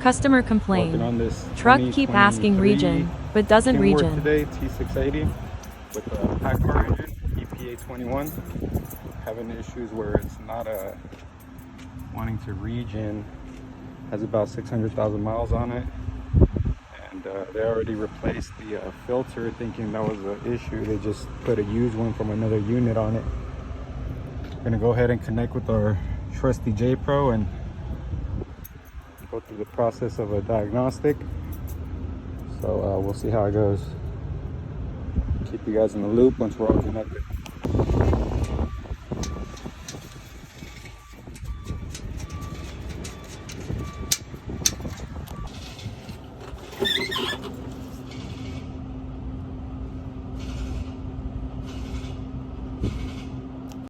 Customer Working complaint. on this Truck keep asking 2023 regen, but doesn't Kenworth regen. today, T680 with a Paccar engine, epa21. Having issues where it's not wanting to regen. Has about 600,000 miles on it, and they already replaced the filter, thinking that was the issue. They just put a used one from another unit on it. We're gonna go ahead and connect with our trusty J Pro and go through the process of a diagnostic. So we'll see how it goes. Keep you guys in the loop once we're all connected.